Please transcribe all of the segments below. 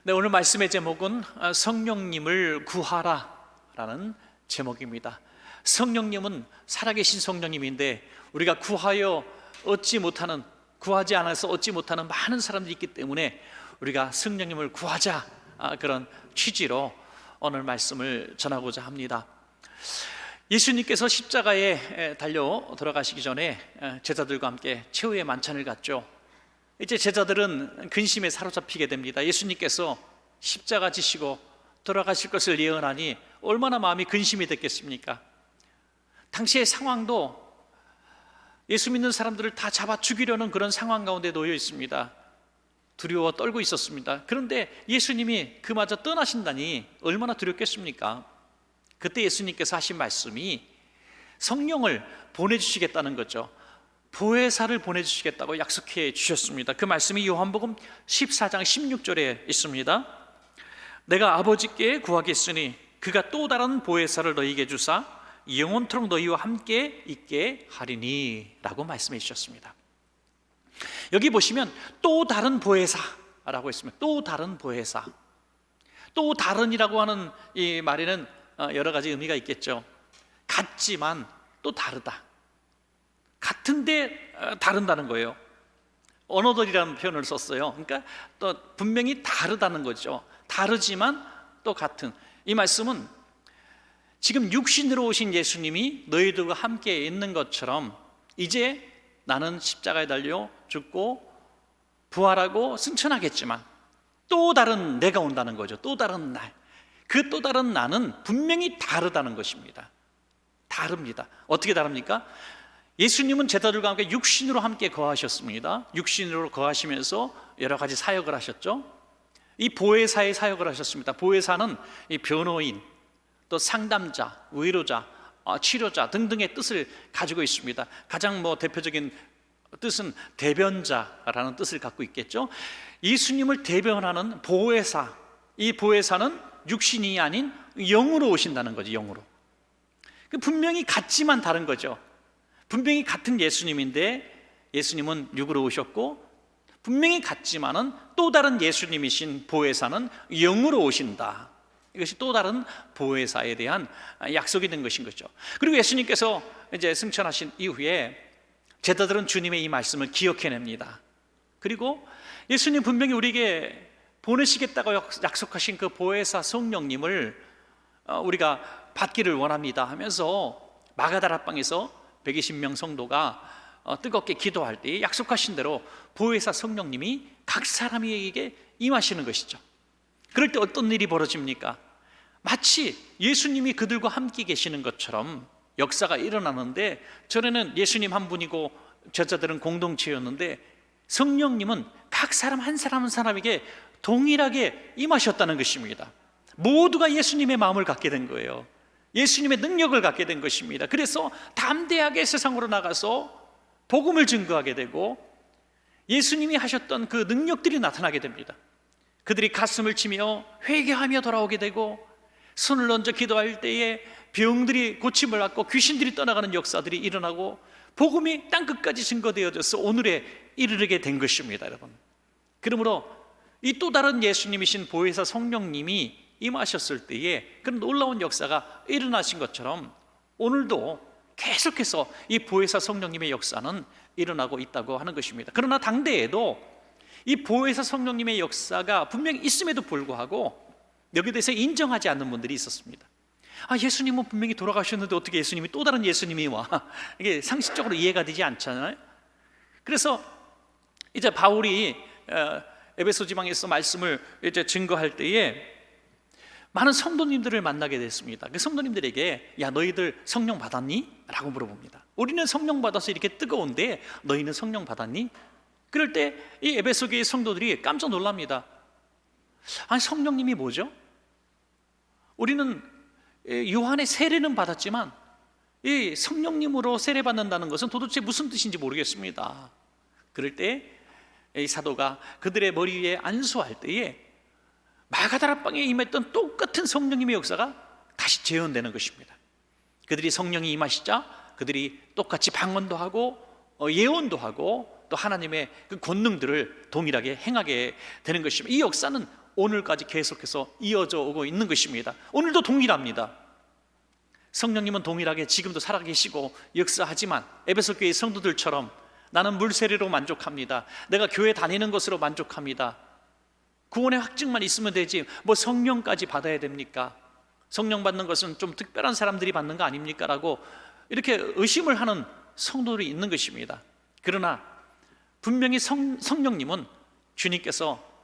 네, 오늘 말씀의 제목은 성령님을 구하라라는 제목입니다. 성령님은 살아계신 성령님인데 우리가 구하지 않아서 얻지 못하는 많은 사람들이 있기 때문에 우리가 성령님을 구하자, 그런 취지로 오늘 말씀을 전하고자 합니다. 예수님께서 십자가에 달려 돌아가시기 전에 제자들과 함께 최후의 만찬을 갖죠. 이제 제자들은 근심에 사로잡히게 됩니다. 예수님께서 십자가 지시고 돌아가실 것을 예언하니 얼마나 마음이 근심이 됐겠습니까? 당시의 상황도 예수 믿는 사람들을 다 잡아 죽이려는 그런 상황 가운데 놓여 있습니다. 두려워 떨고 있었습니다. 그런데 예수님이 그마저 떠나신다니 얼마나 두렵겠습니까? 그때 예수님께서 하신 말씀이 성령을 보내주시겠다는 거죠. 보혜사를 보내주시겠다고 약속해 주셨습니다. 그 말씀이 요한복음 14장 16절에 있습니다. 내가 아버지께 구하겠으니 그가 또 다른 보혜사를 너희에게 주사 영원토록 너희와 함께 있게 하리니 라고 말씀해 주셨습니다. 여기 보시면 또 다른 보혜사라고 했습니다. 또 다른 보혜사. 또 다른이라고 하는 이 말에는 여러 가지 의미가 있겠죠. 같지만 또 다르다. 같은데 다른다는 거예요. 언어들이라는 표현을 썼어요. 그러니까 또 분명히 다르다는 거죠. 다르지만 또 같은. 이 말씀은 지금 육신으로 오신 예수님이 너희들과 함께 있는 것처럼 이제 나는 십자가에 달려 죽고 부활하고 승천하겠지만 또 다른 내가 온다는 거죠. 또 다른 날. 그 또 다른 나는 분명히 다르다는 것입니다. 다릅니다. 어떻게 다릅니까? 예수님은 제자들과 함께 육신으로 함께 거하셨습니다. 육신으로 거하시면서 여러 가지 사역을 하셨죠. 이 보혜사의 사역을 하셨습니다. 보혜사는 이 변호인, 또 상담자, 위로자, 치료자 등등의 뜻을 가지고 있습니다. 가장 대표적인 뜻은 대변자라는 뜻을 갖고 있겠죠. 예수님을 대변하는 보혜사, 이 보혜사는 육신이 아닌 영으로 오신다는 거죠. 영으로. 분명히 같지만 다른 거죠. 분명히 같은 예수님인데 예수님은 육으로 오셨고 분명히 같지만은 또 다른 예수님이신 보혜사는 영으로 오신다. 이것이 또 다른 보혜사에 대한 약속이 된 것인 거죠. 그리고 예수님께서 이제 승천하신 이후에 제자들은 주님의 이 말씀을 기억해냅니다. 그리고 예수님 분명히 우리에게 보내시겠다고 약속하신 그 보혜사 성령님을 우리가 받기를 원합니다 하면서 마가다락방에서 120명 성도가 뜨겁게 기도할 때 약속하신 대로 보혜사 성령님이 각 사람에게 임하시는 것이죠. 그럴 때 어떤 일이 벌어집니까? 마치 예수님이 그들과 함께 계시는 것처럼 역사가 일어나는데, 전에는 예수님 한 분이고 제자들은 공동체였는데 성령님은 각 사람 한 사람 한 사람에게 동일하게 임하셨다는 것입니다. 모두가 예수님의 마음을 갖게 된 거예요. 예수님의 능력을 갖게 된 것입니다. 그래서 담대하게 세상으로 나가서 복음을 증거하게 되고 예수님이 하셨던 그 능력들이 나타나게 됩니다. 그들이 가슴을 치며 회개하며 돌아오게 되고 손을 얹어 기도할 때에 병들이 고침을 받고 귀신들이 떠나가는 역사들이 일어나고 복음이 땅끝까지 증거되어져서 오늘에 이르게 된 것입니다, 여러분. 그러므로 이 또 다른 예수님이신 보혜사 성령님이 임하셨을 때에 그런 놀라운 역사가 일어나신 것처럼 오늘도 계속해서 이 보혜사 성령님의 역사는 일어나고 있다고 하는 것입니다. 그러나 당대에도 이 보혜사 성령님의 역사가 분명히 있음에도 불구하고 여기에 대해서 인정하지 않는 분들이 있었습니다. 예수님은 분명히 돌아가셨는데 어떻게 예수님이 또 다른 예수님이 와? 이게 상식적으로 이해가 되지 않잖아요. 그래서 이제 바울이 에베소 지방에서 말씀을 이제 증거할 때에 많은 성도님들을 만나게 됐습니다. 그 성도님들에게 야, 너희들 성령 받았니? 라고 물어봅니다. 우리는 성령 받아서 이렇게 뜨거운데 너희는 성령 받았니? 그럴 때 이 에베소 교회 성도들이 깜짝 놀랍니다. 성령님이 뭐죠? 우리는 요한의 세례는 받았지만 이 성령님으로 세례받는다는 것은 도대체 무슨 뜻인지 모르겠습니다. 그럴 때 이 사도가 그들의 머리 위에 안수할 때에 마가다락방에 임했던 똑같은 성령님의 역사가 다시 재현되는 것입니다. 그들이 성령이 임하시자 그들이 똑같이 방언도 하고 예언도 하고 또 하나님의 그 권능들을 동일하게 행하게 되는 것입니다. 이 역사는 오늘까지 계속해서 이어져 오고 있는 것입니다. 오늘도 동일합니다. 성령님은 동일하게 지금도 살아계시고 역사하지만 에베소 교회 성도들처럼 나는 물세례로 만족합니다, 내가 교회 다니는 것으로 만족합니다, 구원의 확증만 있으면 되지 뭐 성령까지 받아야 됩니까? 성령 받는 것은 좀 특별한 사람들이 받는 거 아닙니까? 라고 이렇게 의심을 하는 성도들이 있는 것입니다. 그러나 분명히 성령님은 주님께서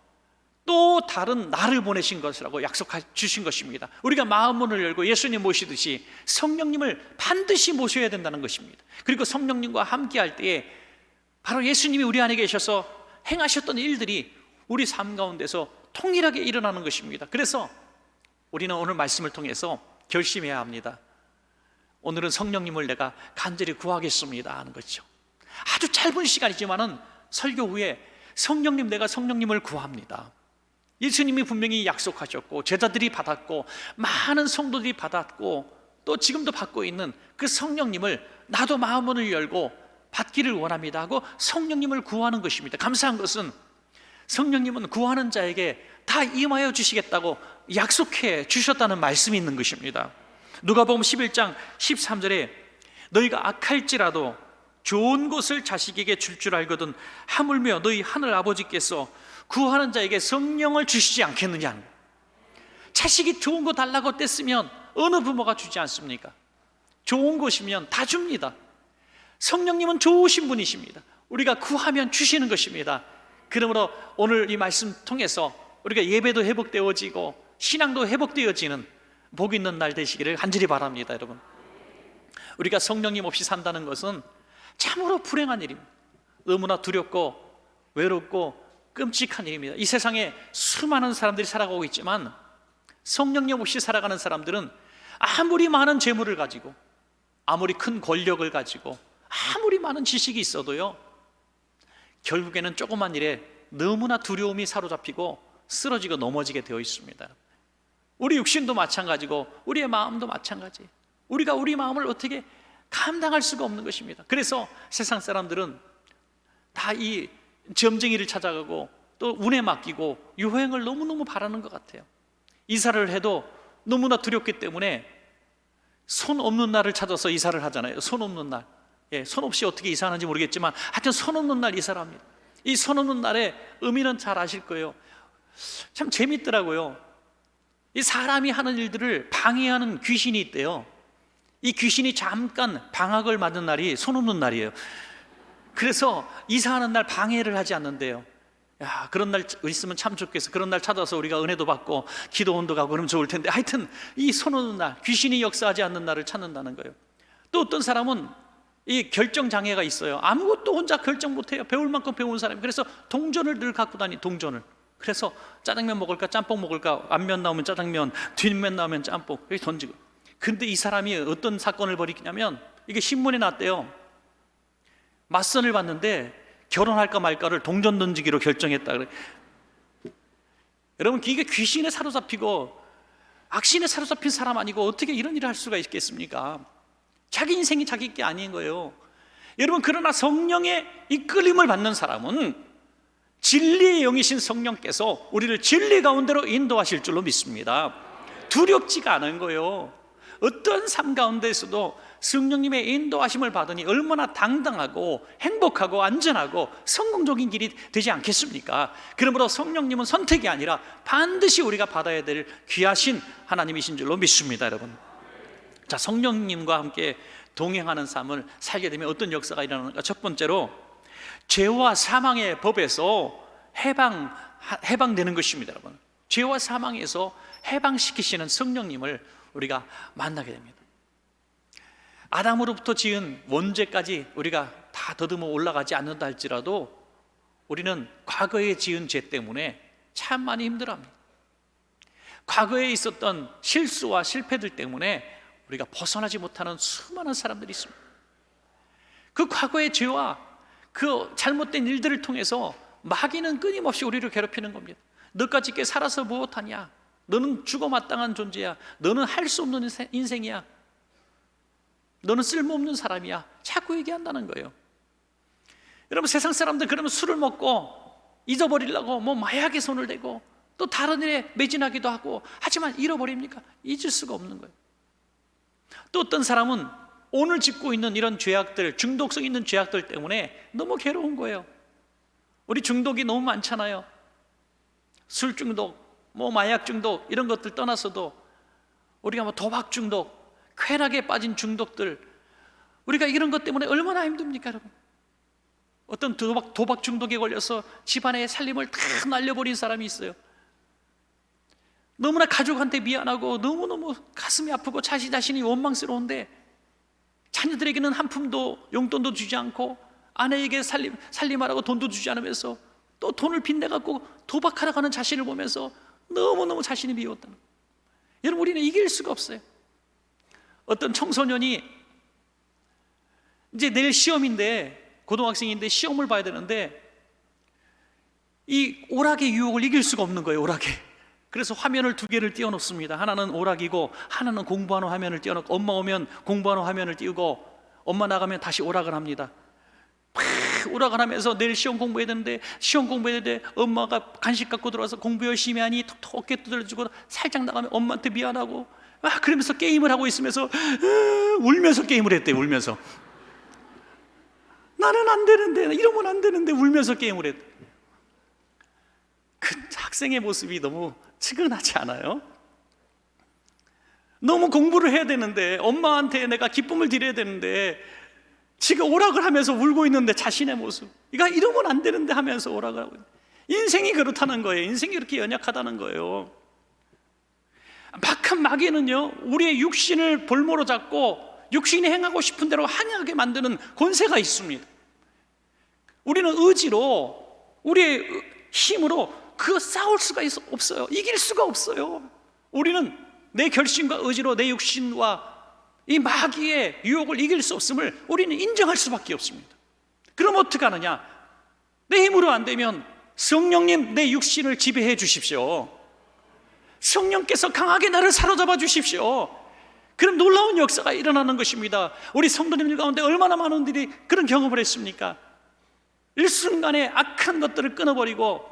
또 다른 나를 보내신 것이라고 약속해 주신 것입니다. 우리가 마음문을 열고 예수님 모시듯이 성령님을 반드시 모셔야 된다는 것입니다. 그리고 성령님과 함께할 때에 바로 예수님이 우리 안에 계셔서 행하셨던 일들이 우리 삶 가운데서 통일하게 일어나는 것입니다. 그래서 우리는 오늘 말씀을 통해서 결심해야 합니다. 오늘은 성령님을 내가 간절히 구하겠습니다 하는 거죠. 아주 짧은 시간이지만은 설교 후에 성령님, 내가 성령님을 구합니다. 예수님이 분명히 약속하셨고 제자들이 받았고 많은 성도들이 받았고 또 지금도 받고 있는 그 성령님을 나도 마음문을 열고 받기를 원합니다 하고 성령님을 구하는 것입니다. 감사한 것은 성령님은 구하는 자에게 다 임하여 주시겠다고 약속해 주셨다는 말씀이 있는 것입니다. 누가복음 11장 13절에 너희가 악할지라도 좋은 것을 자식에게 줄 줄 알거든 하물며 너희 하늘 아버지께서 구하는 자에게 성령을 주시지 않겠느냐. 자식이 좋은 거 달라고 뗐으면 어느 부모가 주지 않습니까? 좋은 것이면 다 줍니다. 성령님은 좋으신 분이십니다. 우리가 구하면 주시는 것입니다. 그러므로 오늘 이 말씀 통해서 우리가 예배도 회복되어지고 신앙도 회복되어지는 복 있는 날 되시기를 간절히 바랍니다. 여러분, 우리가 성령님 없이 산다는 것은 참으로 불행한 일입니다. 너무나 두렵고 외롭고 끔찍한 일입니다. 이 세상에 수많은 사람들이 살아가고 있지만 성령님 없이 살아가는 사람들은 아무리 많은 재물을 가지고 아무리 큰 권력을 가지고 아무리 많은 지식이 있어도요, 결국에는 조그만 일에 너무나 두려움이 사로잡히고 쓰러지고 넘어지게 되어 있습니다. 우리 육신도 마찬가지고 우리의 마음도 마찬가지. 우리가 우리 마음을 어떻게 감당할 수가 없는 것입니다. 그래서 세상 사람들은 다 이 점쟁이를 찾아가고 또 운에 맡기고 유행을 너무너무 바라는 것 같아요. 이사를 해도 너무나 두렵기 때문에 손 없는 날을 찾아서 이사를 하잖아요. 손 없는 날. 손 없이 어떻게 이사하는지 모르겠지만 하여튼 손 없는 날 이사를 합니다. 이 손 없는 날의 의미는 잘 아실 거예요. 참 재밌더라고요. 이 사람이 하는 일들을 방해하는 귀신이 있대요. 이 귀신이 잠깐 방학을 맞는 날이 손 없는 날이에요. 그래서 이사하는 날 방해를 하지 않는데요. 야, 그런 날 있으면 참 좋겠어. 그런 날 찾아서 우리가 은혜도 받고 기도원도 가고 그러면 좋을 텐데, 하여튼 이 손 없는 날, 귀신이 역사하지 않는 날을 찾는다는 거예요. 또 어떤 사람은 이 결정 장애가 있어요. 아무것도 혼자 결정 못해요. 배울 만큼 배운 사람이. 그래서 동전을 늘 갖고 다니, 동전을. 그래서 짜장면 먹을까 짬뽕 먹을까, 앞면 나오면 짜장면, 뒷면 나오면 짬뽕, 이렇게 던지고. 근데 이 사람이 어떤 사건을 벌이냐면 이게 신문에 났대요. 맞선을 봤는데 결혼할까 말까를 동전 던지기로 결정했다 그래. 여러분, 이게 귀신에 사로잡히고 악신에 사로잡힌 사람 아니고 어떻게 이런 일을 할 수가 있겠습니까? 자기 인생이 자기 게 아닌 거예요. 여러분, 그러나 성령의 이끌림을 받는 사람은 진리의 영이신 성령께서 우리를 진리 가운데로 인도하실 줄로 믿습니다. 두렵지가 않은 거예요. 어떤 삶 가운데에서도 성령님의 인도하심을 받으니 얼마나 당당하고 행복하고 안전하고 성공적인 길이 되지 않겠습니까? 그러므로 성령님은 선택이 아니라 반드시 우리가 받아야 될 귀하신 하나님이신 줄로 믿습니다. 여러분, 자, 성령님과 함께 동행하는 삶을 살게 되면 어떤 역사가 일어나는가? 첫 번째로 죄와 사망의 법에서 해방되는 것입니다. 여러분, 죄와 사망에서 해방시키시는 성령님을 우리가 만나게 됩니다. 아담으로부터 지은 원죄까지 우리가 다 더듬어 올라가지 않는다 할지라도 우리는 과거에 지은 죄 때문에 참 많이 힘들어합니다. 과거에 있었던 실수와 실패들 때문에 우리가 벗어나지 못하는 수많은 사람들이 있습니다. 그 과거의 죄와 그 잘못된 일들을 통해서 마귀는 끊임없이 우리를 괴롭히는 겁니다. 너까지 꽤 살아서 무엇하냐? 너는 죽어 마땅한 존재야. 너는 할 수 없는 인생이야. 너는 쓸모없는 사람이야. 자꾸 얘기한다는 거예요. 여러분, 세상 사람들 그러면 술을 먹고 잊어버리려고 뭐 마약에 손을 대고 또 다른 일에 매진하기도 하고, 하지만 잃어버립니까? 잊을 수가 없는 거예요. 또 어떤 사람은 오늘 짚고 있는 이런 죄악들, 중독성 있는 죄악들 때문에 너무 괴로운 거예요. 우리 중독이 너무 많잖아요. 술 중독, 마약 중독 이런 것들 떠나서도 우리가 도박 중독, 쾌락에 빠진 중독들, 우리가 이런 것 때문에 얼마나 힘듭니까, 여러분? 어떤 도박 중독에 걸려서 집안의 살림을 다 날려버린 사람이 있어요. 너무나 가족한테 미안하고 너무너무 가슴이 아프고 자신이 원망스러운데 자녀들에게는 한 푼도 용돈도 주지 않고 아내에게 살림하라고 돈도 주지 않으면서 또 돈을 빚내갖고 도박하러 가는 자신을 보면서 너무너무 자신이 미웠다는 거예요. 여러분, 우리는 이길 수가 없어요. 어떤 청소년이 이제 내일 시험인데, 고등학생인데 시험을 봐야 되는데 이 오락의 유혹을 이길 수가 없는 거예요. 오락에. 그래서 화면을 2개를 띄워놓습니다. 하나는 오락이고 하나는 공부하는 화면을 띄워놓고, 엄마 오면 공부하는 화면을 띄우고 엄마 나가면 다시 오락을 합니다. 막 오락을 하면서 내일 시험 공부해야 되는데 엄마가 간식 갖고 들어와서 공부 열심히 하니 톡톡 어깨 두드려주고 살짝 나가면 엄마한테 미안하고 그러면서 게임을 하고 있으면서 울면서 게임을 했대요. 울면서 나는 안 되는데, 이러면 안 되는데 울면서 게임을 했대. 그 학생의 모습이 너무 측은하지 않아요? 너무 공부를 해야 되는데, 엄마한테 내가 기쁨을 드려야 되는데 지금 오락을 하면서 울고 있는데 자신의 모습, 이러면 안 되는데 하면서 오락을 하고 있는, 인생이 그렇다는 거예요. 인생이 그렇게 연약하다는 거예요. 막한 마귀는요, 우리의 육신을 볼모로 잡고 육신이 행하고 싶은 대로 하게 만드는 권세가 있습니다. 우리는 의지로, 우리의 힘으로 싸울 수가 없어요. 이길 수가 없어요. 우리는 내 결심과 의지로 내 육신과 이 마귀의 유혹을 이길 수 없음을 우리는 인정할 수밖에 없습니다. 그럼 어떻게 하느냐? 내 힘으로 안 되면 성령님, 내 육신을 지배해 주십시오. 성령께서 강하게 나를 사로잡아 주십시오. 그런 놀라운 역사가 일어나는 것입니다. 우리 성도님들 가운데 얼마나 많은 분들이 그런 경험을 했습니까? 일순간에 악한 것들을 끊어버리고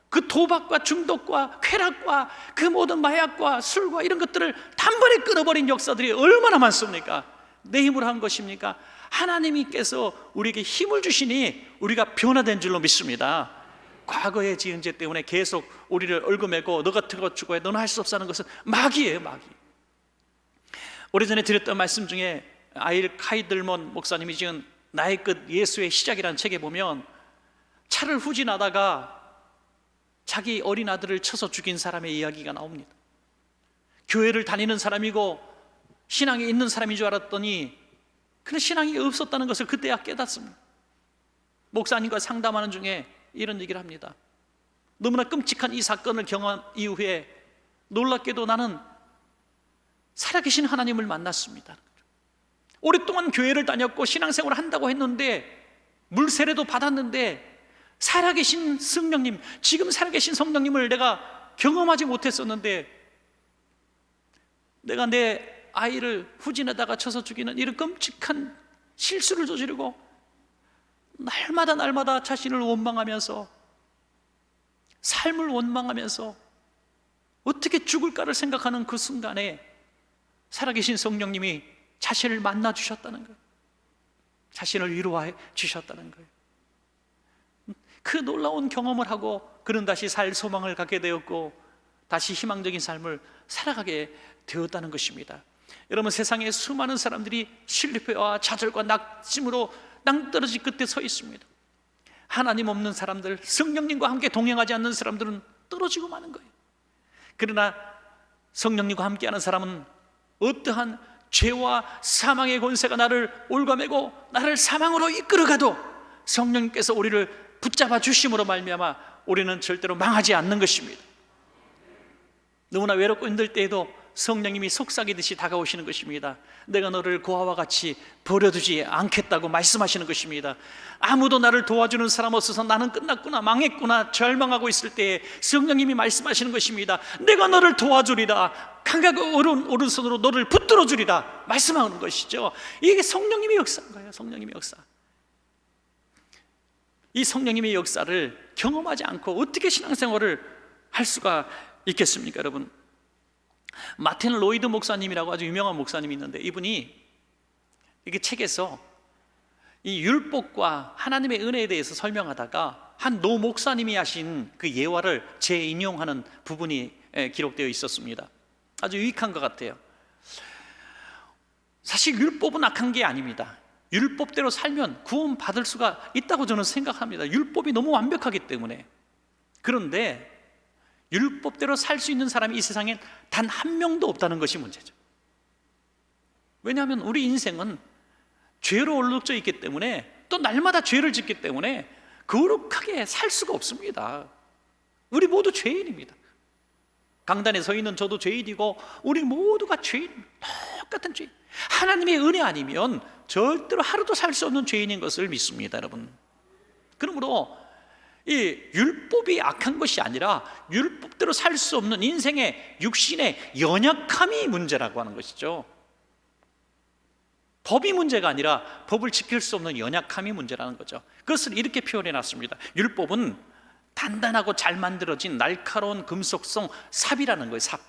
그 도박과 중독과 쾌락과 그 모든 마약과 술과 이런 것들을 단번에 끊어버린 역사들이 얼마나 많습니까? 내 힘으로 한 것입니까? 하나님께서 우리에게 힘을 주시니 우리가 변화된 줄로 믿습니다. 과거의 지은 죄 때문에 계속 우리를 얽어매고 너 같은 거 죽어야 너는 할 수 없다는 것은 마귀예요, 마귀. 오래전에 드렸던 말씀 중에 아일 카이들먼 목사님이 지은 나의 끝 예수의 시작이라는 책에 보면 차를 후진하다가 자기 어린 아들을 쳐서 죽인 사람의 이야기가 나옵니다. 교회를 다니는 사람이고 신앙이 있는 사람인 줄 알았더니 그런 신앙이 없었다는 것을 그때야 깨닫습니다. 목사님과 상담하는 중에 이런 얘기를 합니다. 너무나 끔찍한 이 사건을 경험한 이후에 놀랍게도 나는 살아계신 하나님을 만났습니다. 오랫동안 교회를 다녔고 신앙생활을 한다고 했는데 물세례도 받았는데 살아계신 성령님, 지금 살아계신 성령님을 내가 경험하지 못했었는데 내가 내 아이를 후진하다가 쳐서 죽이는 이런 끔찍한 실수를 저지르고 날마다 자신을 원망하면서 삶을 원망하면서 어떻게 죽을까를 생각하는 그 순간에 살아계신 성령님이 자신을 만나 주셨다는 거예요. 자신을 위로해 주셨다는 거예요. 그 놀라운 경험을 하고 그는 다시 살 소망을 갖게 되었고 다시 희망적인 삶을 살아가게 되었다는 것입니다. 여러분, 세상에 수많은 사람들이 실패와 좌절과 낙심으로 낭떠러지 끝에 서 있습니다. 하나님 없는 사람들, 성령님과 함께 동행하지 않는 사람들은 떨어지고 마는 거예요. 그러나 성령님과 함께하는 사람은 어떠한 죄와 사망의 권세가 나를 올가매고 나를 사망으로 이끌어가도 성령님께서 우리를 붙잡아 주심으로 말미암아 우리는 절대로 망하지 않는 것입니다. 너무나 외롭고 힘들 때에도 성령님이 속삭이듯이 다가오시는 것입니다. 내가 너를 고아와 같이 버려두지 않겠다고 말씀하시는 것입니다. 아무도 나를 도와주는 사람 없어서 나는 끝났구나, 망했구나 절망하고 있을 때에 성령님이 말씀하시는 것입니다. 내가 너를 도와주리라, 강하게 오른손으로 너를 붙들어 주리라 말씀하는 것이죠. 이게 성령님의 역사인 거예요. 성령님의 역사. 이 성령님의 역사를 경험하지 않고 어떻게 신앙생활을 할 수가 있겠습니까, 여러분? 마틴 로이드 목사님이라고 아주 유명한 목사님이 있는데, 이분이 이게 책에서 이 율법과 하나님의 은혜에 대해서 설명하다가 한 노 목사님이 하신 그 예화를 재인용하는 부분이 기록되어 있었습니다. 아주 유익한 것 같아요. 사실 율법은 악한 게 아닙니다. 율법대로 살면 구원받을 수가 있다고 저는 생각합니다. 율법이 너무 완벽하기 때문에. 그런데 율법대로 살 수 있는 사람이 이 세상엔 단 한 명도 없다는 것이 문제죠. 왜냐하면 우리 인생은 죄로 얼룩져 있기 때문에, 또 날마다 죄를 짓기 때문에 거룩하게 살 수가 없습니다. 우리 모두 죄인입니다. 강단에 서 있는 저도 죄인이고 우리 모두가 죄인입니다. 똑같은 죄인. 하나님의 은혜 아니면 절대로 하루도 살 수 없는 죄인인 것을 믿습니다, 여러분. 그러므로 이 율법이 악한 것이 아니라 율법대로 살 수 없는 인생의 육신의 연약함이 문제라고 하는 것이죠. 법이 문제가 아니라 법을 지킬 수 없는 연약함이 문제라는 거죠. 그것을 이렇게 표현해 놨습니다. 율법은 단단하고 잘 만들어진 날카로운 금속성 삽이라는 거예요. 삽.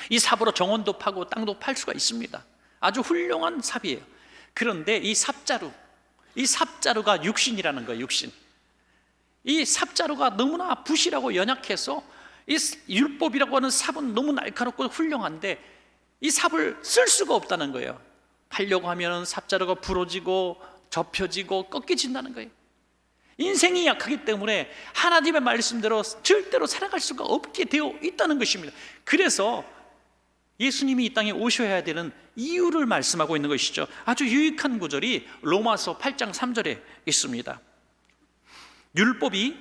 이 삽으로 정원도 파고 땅도 팔 수가 있습니다. 아주 훌륭한 삽이에요. 그런데 이 삽자루가 육신이라는 거예요. 육신. 이 삽자루가 너무나 부실하고 연약해서 이 율법이라고 하는 삽은 너무 날카롭고 훌륭한데 이 삽을 쓸 수가 없다는 거예요. 팔려고 하면 삽자루가 부러지고 접혀지고 꺾여진다는 거예요. 인생이 약하기 때문에 하나님의 말씀대로 절대로 살아갈 수가 없게 되어 있다는 것입니다. 그래서 예수님이 이 땅에 오셔야 되는 이유를 말씀하고 있는 것이죠. 아주 유익한 구절이 로마서 8장 3절에 있습니다. 율법이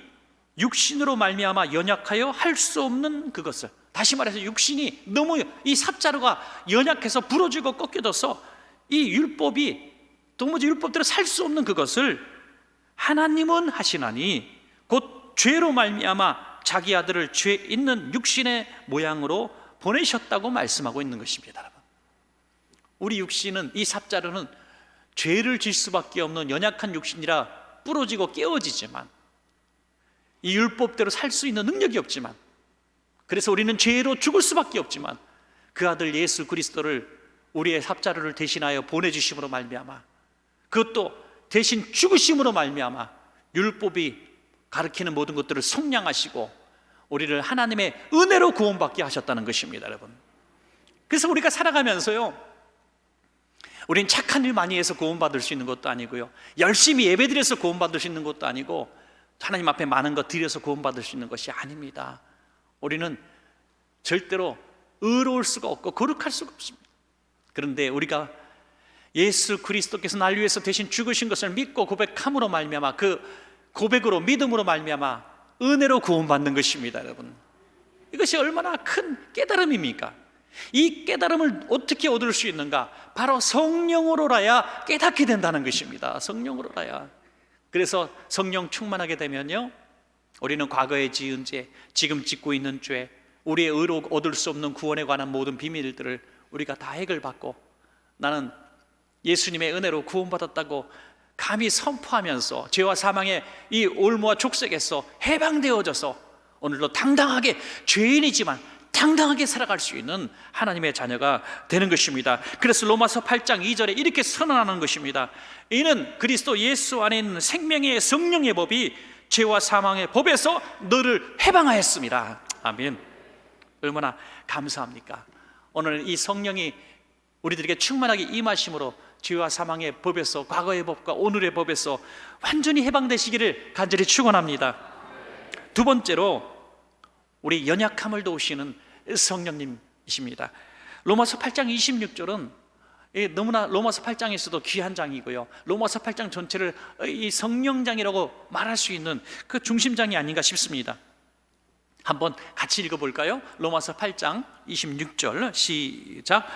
육신으로 말미암아 연약하여 할 수 없는 그것을, 다시 말해서 육신이 너무, 이 삽자루가 연약해서 부러지고 꺾여져서 이 율법이 도무지 율법대로 살 수 없는 그것을 하나님은 하시나니 곧 죄로 말미암아 자기 아들을 죄 있는 육신의 모양으로 보내셨다고 말씀하고 있는 것입니다. 여러분, 우리 육신은, 이 삽자루는 죄를 질 수밖에 없는 연약한 육신이라 부러지고 깨어지지만, 이 율법대로 살 수 있는 능력이 없지만, 그래서 우리는 죄로 죽을 수밖에 없지만 그 아들 예수 그리스도를 우리의 삽자루를 대신하여 보내주심으로 말미암아, 그것도 대신 죽으심으로 말미암아 율법이 가르치는 모든 것들을 속량하시고 우리를 하나님의 은혜로 구원받게 하셨다는 것입니다, 여러분. 그래서 우리가 살아가면서요, 우린 착한 일 많이 해서 구원받을 수 있는 것도 아니고요, 열심히 예배드려서 구원받을 수 있는 것도 아니고, 하나님 앞에 많은 것 드려서 구원받을 수 있는 것이 아닙니다. 우리는 절대로 의로울 수가 없고 거룩할 수가 없습니다. 그런데 우리가 예수 그리스도께서 날 위해서 대신 죽으신 것을 믿고 고백함으로 말미암아, 그 고백으로, 믿음으로 말미암아 은혜로 구원받는 것입니다, 여러분. 이것이 얼마나 큰 깨달음입니까? 이 깨달음을 어떻게 얻을 수 있는가? 바로 성령으로라야 깨닫게 된다는 것입니다. 성령으로라야. 그래서 성령 충만하게 되면요, 우리는 과거에 지은 죄, 지금 짓고 있는 죄, 우리의 의로 얻을 수 없는 구원에 관한 모든 비밀들을 우리가 다 해결받고, 나는 예수님의 은혜로 구원받았다고 감히 선포하면서 죄와 사망의 이 올무와 족쇄에서 해방되어져서 오늘도 당당하게, 죄인이지만 당당하게 살아갈 수 있는 하나님의 자녀가 되는 것입니다. 그래서 로마서 8장 2절에 이렇게 선언하는 것입니다. 이는 그리스도 예수 안에 있는 생명의 성령의 법이 죄와 사망의 법에서 너를 해방하였습니다. 아멘. 얼마나 감사합니까? 오늘 이 성령이 우리들에게 충만하게 임하심으로 죄와 사망의 법에서, 과거의 법과 오늘의 법에서 완전히 해방되시기를 간절히 축원합니다. 두 번째로 우리 연약함을 도우시는 성령님이십니다. 로마서 8장 26절은 너무나 로마서 8장에서도 귀한 장이고요, 로마서 8장 전체를 이 성령장이라고 말할 수 있는 그 중심장이 아닌가 싶습니다. 한번 같이 읽어볼까요? 로마서 8장 26절 시작.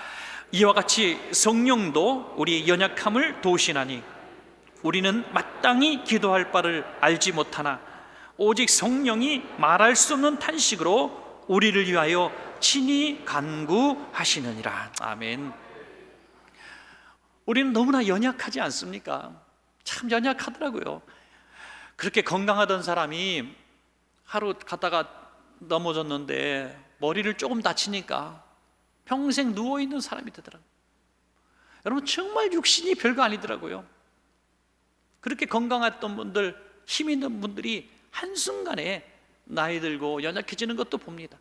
이와 같이 성령도 우리의 연약함을 도우시나니 우리는 마땅히 기도할 바를 알지 못하나 오직 성령이 말할 수 없는 탄식으로 우리를 위하여 친히 간구하시느니라. 아멘. 우리는 너무나 연약하지 않습니까? 참 연약하더라고요. 그렇게 건강하던 사람이 하루 갔다가 넘어졌는데 머리를 조금 다치니까 평생 누워있는 사람이 되더라고요. 여러분, 정말 육신이 별거 아니더라고요. 그렇게 건강했던 분들, 힘 있는 분들이 한순간에 나이 들고 연약해지는 것도 봅니다.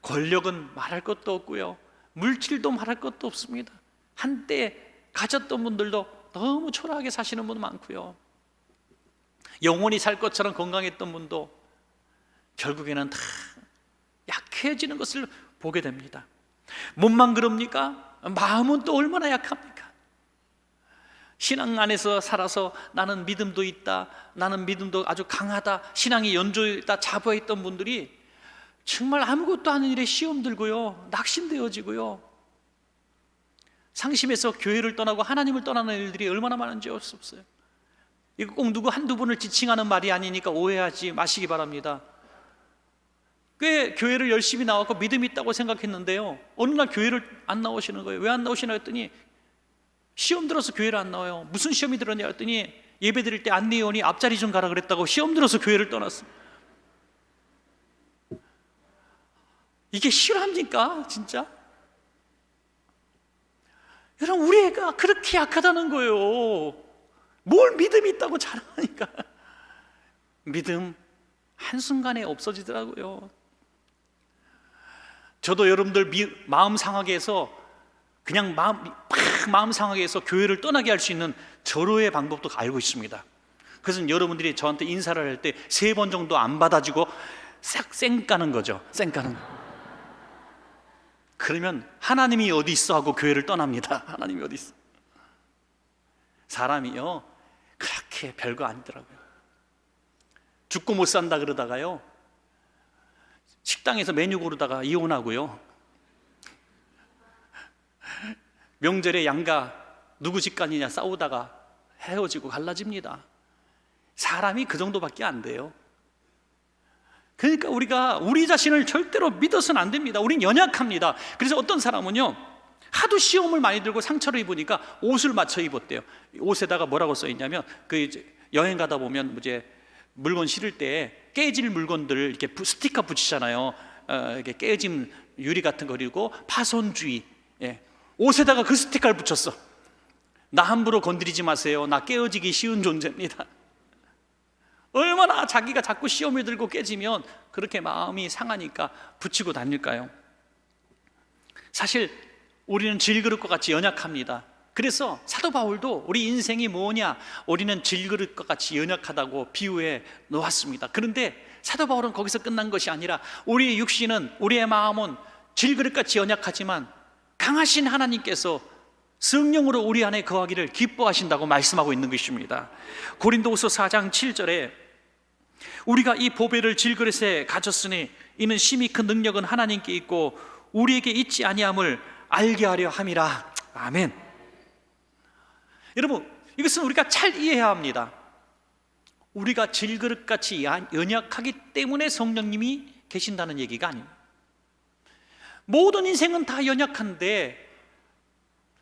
권력은 말할 것도 없고요, 물질도 말할 것도 없습니다. 한때 가졌던 분들도 너무 초라하게 사시는 분 많고요, 영원히 살 것처럼 건강했던 분도 결국에는 다 약해지는 것을 보게 됩니다. 몸만 그럽니까? 마음은 또 얼마나 약합니까? 신앙 안에서 살아서 나는 믿음도 있다, 나는 믿음도 아주 강하다, 신앙이 연조있다 자부했던 분들이 정말 아무것도 아닌 일에 시험 들고요, 낙심되어지고요, 상심해서 교회를 떠나고 하나님을 떠나는 일들이 얼마나 많은지 알 수 없어요. 이거 꼭 누구 한두 분을 지칭하는 말이 아니니까 오해하지 마시기 바랍니다. 꽤 교회를 열심히 나왔고 믿음이 있다고 생각했는데요, 어느 날 교회를 안 나오시는 거예요. 왜 안 나오시나 했더니 시험 들어서 교회를 안 나와요. 무슨 시험이 들었냐 했더니 예배 드릴 때 안내원이 앞자리 좀 가라 그랬다고 시험 들어서 교회를 떠났어요. 이게 실합니까 진짜? 여러분, 우리 애가 그렇게 약하다는 거예요. 뭘 믿음이 있다고 자랑하니까 믿음 한순간에 없어지더라고요. 저도 여러분들 마음 상하게 해서 그냥 마음 상하게 해서 교회를 떠나게 할 수 있는 절호의 방법도 알고 있습니다. 그래서 여러분들이 저한테 인사를 할 때 3번 정도 안 받아주고 싹 쌩까는 거죠. 쌩까는 거. 그러면 하나님이 어디 있어 하고 교회를 떠납니다. 하나님이 어디 있어. 사람이요 그렇게 별거 아니더라고요. 죽고 못 산다 그러다가요, 식당에서 메뉴 고르다가 이혼하고요, 명절에 양가 누구 집간이냐 싸우다가 헤어지고 갈라집니다. 사람이 그 정도밖에 안 돼요. 그러니까 우리가 우리 자신을 절대로 믿어서는 안 됩니다. 우린 연약합니다. 그래서 어떤 사람은요, 하도 시험을 많이 들고 상처를 입으니까 옷을 맞춰 입었대요. 옷에다가 뭐라고 써 있냐면, 여행 가다 보면 이제 물건 실을 때 깨질 물건들 이렇게 스티커 붙이잖아요. 이렇게 깨짐 유리 같은 거, 그리고 파손주의. 옷에다가 그 스티커를 붙였어. 나 함부로 건드리지 마세요. 나 깨어지기 쉬운 존재입니다. 얼마나 자기가 자꾸 시험을 들고 깨지면 그렇게 마음이 상하니까 붙이고 다닐까요? 사실 우리는 질그릇과 같이 연약합니다. 그래서 사도 바울도 우리 인생이 뭐냐, 우리는 질그릇과 같이 연약하다고 비유해 놓았습니다. 그런데 사도 바울은 거기서 끝난 것이 아니라 우리의 육신은, 우리의 마음은 질그릇같이 연약하지만 강하신 하나님께서 성령으로 우리 안에 거하기를 기뻐하신다고 말씀하고 있는 것입니다. 고린도후서 4장 7절에 우리가 이 보배를 질그릇에 가졌으니 이는 심히 큰 능력은 하나님께 있고 우리에게 있지 아니함을 알게 하려 함이라. 아멘. 여러분, 이것은 우리가 잘 이해해야 합니다. 우리가 질그릇같이 연약하기 때문에 성령님이 계신다는 얘기가 아닙니다. 모든 인생은 다 연약한데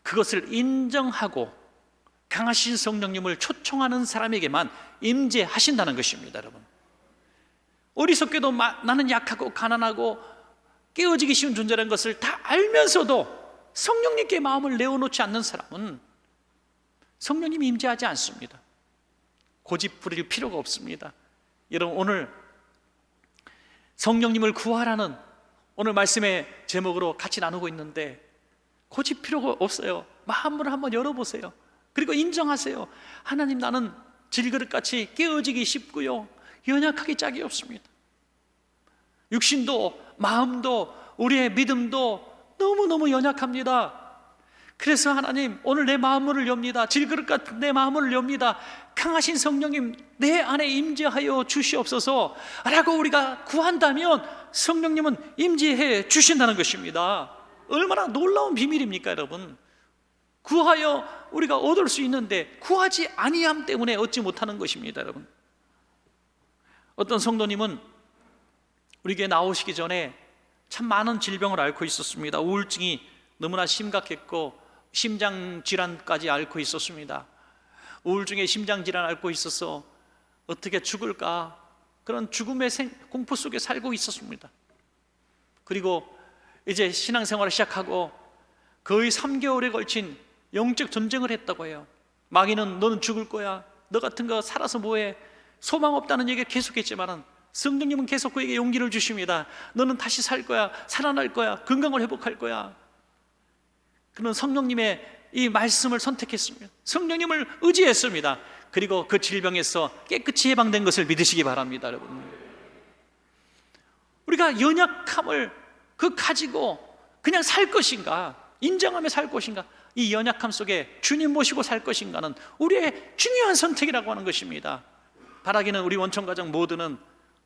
그것을 인정하고 강하신 성령님을 초청하는 사람에게만 임재하신다는 것입니다. 여러분, 어리석게도 나는 약하고 가난하고 깨어지기 쉬운 존재라는 것을 다 알면서도 성령님께 마음을 내어놓지 않는 사람은 성령님이 임재하지 않습니다. 고집 부릴 필요가 없습니다. 여러분, 오늘 성령님을 구하라는 오늘 말씀의 제목으로 같이 나누고 있는데 고집 필요가 없어요. 마음을 한번 열어보세요. 그리고 인정하세요. 하나님, 나는 질그릇같이 깨어지기 쉽고요, 연약하기 짝이 없습니다. 육신도 마음도 우리의 믿음도 너무너무 연약합니다. 그래서 하나님, 오늘 내 마음을 엽니다. 질그릇 같은 내 마음을 엽니다. 강하신 성령님, 내 안에 임재하여 주시옵소서 라고 우리가 구한다면 성령님은 임재해 주신다는 것입니다. 얼마나 놀라운 비밀입니까 여러분. 구하여 우리가 얻을 수 있는데 구하지 아니함 때문에 얻지 못하는 것입니다. 여러분, 어떤 성도님은 우리 교회 나오시기 전에 참 많은 질병을 앓고 있었습니다. 우울증이 너무나 심각했고 심장질환까지 앓고 있었습니다. 우울증에 심장질환 앓고 있어서 어떻게 죽을까 그런 죽음의 공포 속에 살고 있었습니다. 그리고 이제 신앙생활을 시작하고 거의 3개월에 걸친 영적 전쟁을 했다고 해요. 마귀는 너는 죽을 거야, 너 같은 거 살아서 뭐해, 소망 없다는 얘기를 계속했지만 성령님은 계속 그에게 용기를 주십니다. 너는 다시 살 거야, 살아날 거야, 건강을 회복할 거야. 그는 성령님의 이 말씀을 선택했습니다. 성령님을 의지했습니다. 그리고 그 질병에서 깨끗이 해방된 것을 믿으시기 바랍니다. 여러분, 우리가 연약함을 가지고 그냥 살 것인가, 인정하며 살 것인가, 이 연약함 속에 주님 모시고 살 것인가는 우리의 중요한 선택이라고 하는 것입니다. 바라기는 우리 원천가정 모두는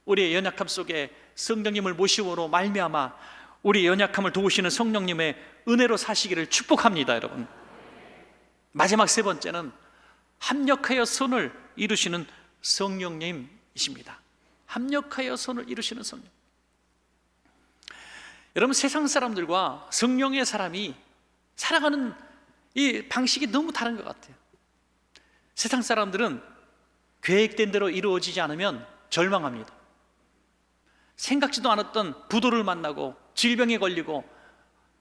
우리의 연약함 속에 성령님을 모심으로 말미암아 우리 연약함을 도우시는 성령님의 은혜로 사시기를 축복합니다. 여러분, 마지막 세 번째는 합력하여 선을 이루시는 성령님이십니다. 합력하여 선을 이루시는 성령. 여러분, 세상 사람들과 성령의 사람이 살아가는 이 방식이 너무 다른 것 같아요. 세상 사람들은 계획된 대로 이루어지지 않으면 절망합니다. 생각지도 않았던 부도를 만나고 질병에 걸리고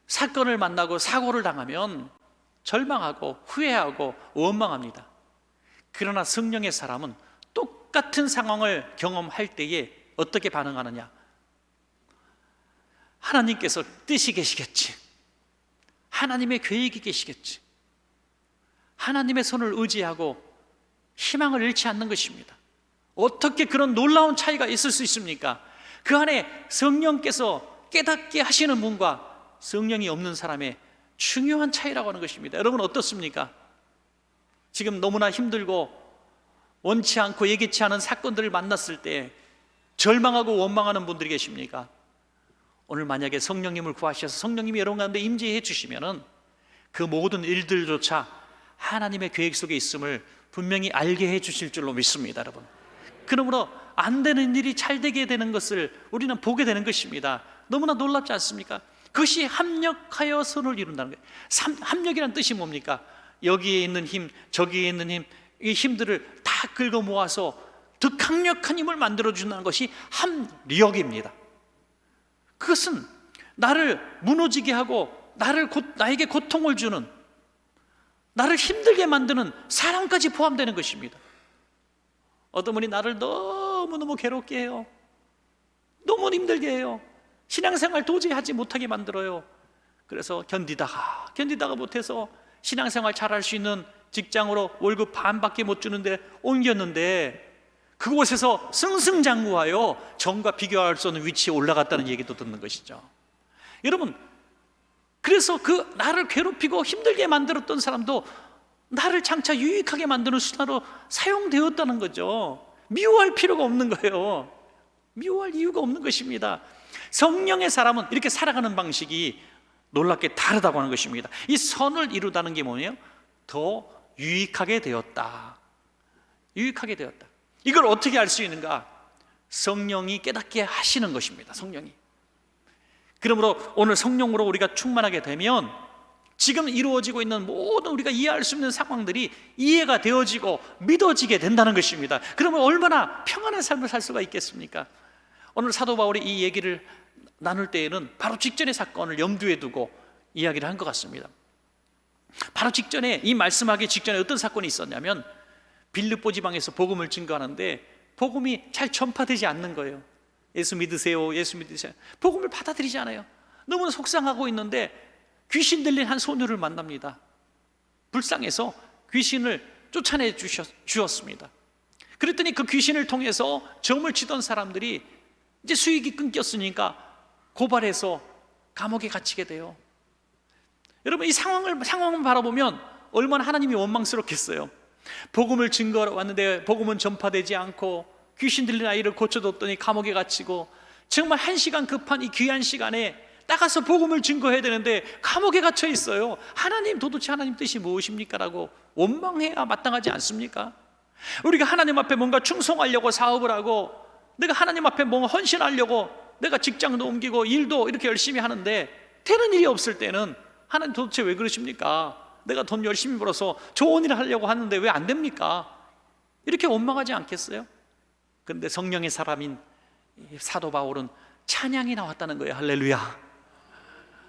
사건을 만나고 사고를 당하면 절망하고 후회하고 원망합니다. 그러나 성령의 사람은 똑같은 상황을 경험할 때에 어떻게 반응하느냐? 하나님께서 뜻이 계시겠지, 하나님의 계획이 계시겠지, 하나님의 손을 의지하고 희망을 잃지 않는 것입니다. 어떻게 그런 놀라운 차이가 있을 수 있습니까? 그 안에 성령께서 깨닫게 하시는 분과 성령이 없는 사람의 중요한 차이라고 하는 것입니다. 여러분, 어떻습니까? 지금 너무나 힘들고 원치 않고 예기치 않은 사건들을 만났을 때 절망하고 원망하는 분들이 계십니까? 오늘 만약에 성령님을 구하셔서 성령님이 여러분 가운데 임재해 주시면은 그 모든 일들조차 하나님의 계획 속에 있음을 분명히 알게 해 주실 줄로 믿습니다. 여러분, 그러므로 안 되는 일이 잘 되게 되는 것을 우리는 보게 되는 것입니다. 너무나 놀랍지 않습니까? 그것이 합력하여 선을 이룬다는 거예요. 합력이란 뜻이 뭡니까? 여기에 있는 힘, 저기에 있는 힘, 이 힘들을 다 긁어 모아서 더 강력한 힘을 만들어준다는 것이 합력입니다. 그것은 나를 무너지게 하고 나에게 고통을 주는, 나를 힘들게 만드는 사랑까지 포함되는 것입니다. 어떤 분이 나를 너무너무 괴롭게 해요. 너무 힘들게 해요. 신앙생활 도저히 하지 못하게 만들어요. 그래서 견디다가 못해서 신앙생활 잘할 수 있는 직장으로 월급 반밖에 못 주는데 옮겼는데 그곳에서 승승장구하여 전과 비교할 수 없는 위치에 올라갔다는 얘기도 듣는 것이죠. 여러분, 그래서 그 나를 괴롭히고 힘들게 만들었던 사람도 나를 장차 유익하게 만드는 수단으로 사용되었다는 거죠. 미워할 필요가 없는 거예요. 미워할 이유가 없는 것입니다. 성령의 사람은 이렇게 살아가는 방식이 놀랍게 다르다고 하는 것입니다. 이 선을 이루다는 게 뭐예요? 더 유익하게 되었다. 유익하게 되었다. 이걸 어떻게 알 수 있는가? 성령이 깨닫게 하시는 것입니다. 성령이. 그러므로 오늘 성령으로 우리가 충만하게 되면 지금 이루어지고 있는 모든 우리가 이해할 수 있는 상황들이 이해가 되어지고 믿어지게 된다는 것입니다. 그러면 얼마나 평안한 삶을 살 수가 있겠습니까? 오늘 사도 바울이 이 얘기를 나눌 때에는 바로 직전의 사건을 염두에 두고 이야기를 한 것 같습니다. 바로 직전에, 이 말씀하기 직전에 어떤 사건이 있었냐면 빌립보 지방에서 복음을 증거하는데 복음이 잘 전파되지 않는 거예요. 예수 믿으세요, 예수 믿으세요. 복음을 받아들이지 않아요. 너무나 속상하고 있는데 귀신 들린 한 소녀를 만납니다. 불쌍해서 귀신을 쫓아내 주었습니다. 그랬더니 그 귀신을 통해서 점을 치던 사람들이 이제 수익이 끊겼으니까 고발해서 감옥에 갇히게 돼요. 여러분, 이 상황을 바라보면 얼마나 하나님이 원망스럽겠어요. 복음을 증거하러 왔는데 복음은 전파되지 않고 귀신 들린 아이를 고쳐뒀더니 감옥에 갇히고, 정말 한 시간 급한 이 귀한 시간에 나가서 복음을 증거해야 되는데 감옥에 갇혀 있어요. 하나님, 도대체 하나님 뜻이 무엇입니까? 라고 원망해야 마땅하지 않습니까? 우리가 하나님 앞에 뭔가 충성하려고 사업을 하고, 내가 하나님 앞에 뭔가 헌신하려고 내가 직장도 옮기고 일도 이렇게 열심히 하는데 되는 일이 없을 때는 하나님, 도대체 왜 그러십니까? 내가 돈 열심히 벌어서 좋은 일을 하려고 하는데 왜 안 됩니까? 이렇게 원망하지 않겠어요? 그런데 성령의 사람인 사도 바울은 찬양이 나왔다는 거예요. 할렐루야.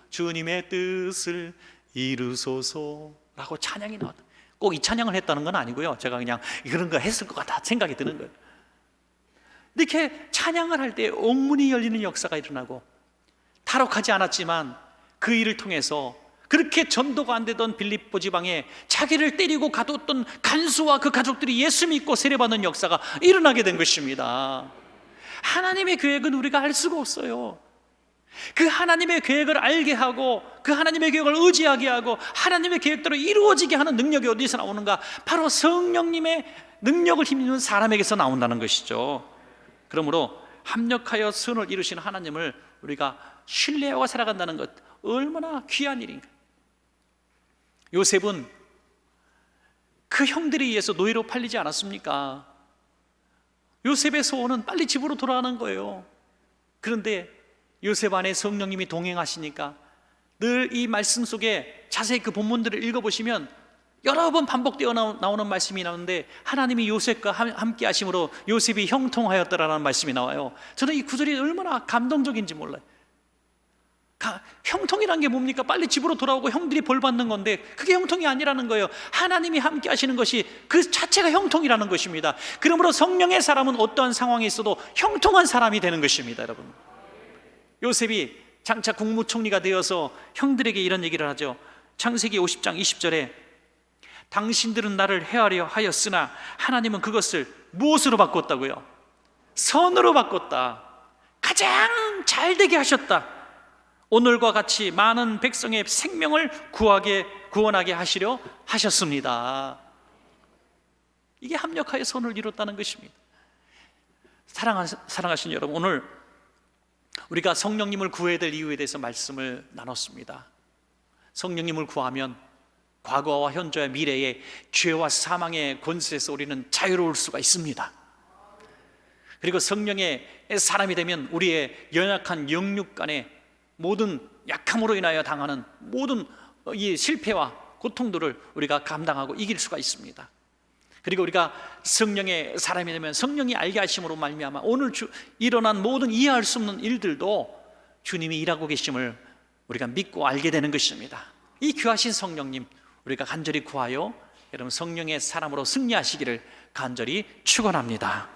주님의 뜻을 이루소서라고 찬양이 나왔다. 꼭 이 찬양을 했다는 건 아니고요, 제가 그냥 그런 거 했을 것 같다 생각이 드는 거예요. 이렇게 찬양을 할 때 옥문이 열리는 역사가 일어나고, 탈옥하지 않았지만 그 일을 통해서 그렇게 전도가 안 되던 빌립보 지방에 자기를 때리고 가뒀던 간수와 그 가족들이 예수 믿고 세례받는 역사가 일어나게 된 것입니다. 하나님의 계획은 우리가 알 수가 없어요. 그 하나님의 계획을 알게 하고 그 하나님의 계획을 의지하게 하고 하나님의 계획대로 이루어지게 하는 능력이 어디서 나오는가? 바로 성령님의 능력을 힘입는 사람에게서 나온다는 것이죠. 그러므로 합력하여 선을 이루시는 하나님을 우리가 신뢰하고 살아간다는 것, 얼마나 귀한 일인가. 요셉은 그 형들에 의해서 노예로 팔리지 않았습니까? 요셉의 소원은 빨리 집으로 돌아가는 거예요. 그런데 요셉 안에 성령님이 동행하시니까 늘 이 말씀 속에 자세히 그 본문들을 읽어보시면 여러 번 반복되어 나오는 말씀이 나오는데, 하나님이 요셉과 함께 하심으로 요셉이 형통하였더라라는 말씀이 나와요. 저는 이 구절이 얼마나 감동적인지 몰라요. 형통이란 게 뭡니까? 빨리 집으로 돌아오고 형들이 벌 받는 건데 그게 형통이 아니라는 거예요. 하나님이 함께 하시는 것이 그 자체가 형통이라는 것입니다. 그러므로 성령의 사람은 어떠한 상황에 있어도 형통한 사람이 되는 것입니다. 여러분, 요셉이 장차 국무총리가 되어서 형들에게 이런 얘기를 하죠. 창세기 50장 20절에 당신들은 나를 해하려 하였으나 하나님은 그것을 무엇으로 바꿨다고요? 선으로 바꿨다. 가장 잘되게 하셨다. 오늘과 같이 많은 백성의 생명을 구원하게 하시려 하셨습니다. 이게 합력하여 선을 이뤘다는 것입니다. 사랑하시는 여러분, 오늘 우리가 성령님을 구해야 될 이유에 대해서 말씀을 나눴습니다. 성령님을 구하면 과거와 현재와 미래의 죄와 사망의 권세에서 우리는 자유로울 수가 있습니다. 그리고 성령의 사람이 되면 우리의 연약한 영육 간의 모든 약함으로 인하여 당하는 모든 이 실패와 고통들을 우리가 감당하고 이길 수가 있습니다. 그리고 우리가 성령의 사람이 되면 성령이 알게 하심으로 말미암아 오늘 일어난 모든 이해할 수 없는 일들도 주님이 일하고 계심을 우리가 믿고 알게 되는 것입니다. 이 귀하신 성령님, 우리가 간절히 구하여 여러분 성령의 사람으로 승리하시기를 간절히 축원합니다.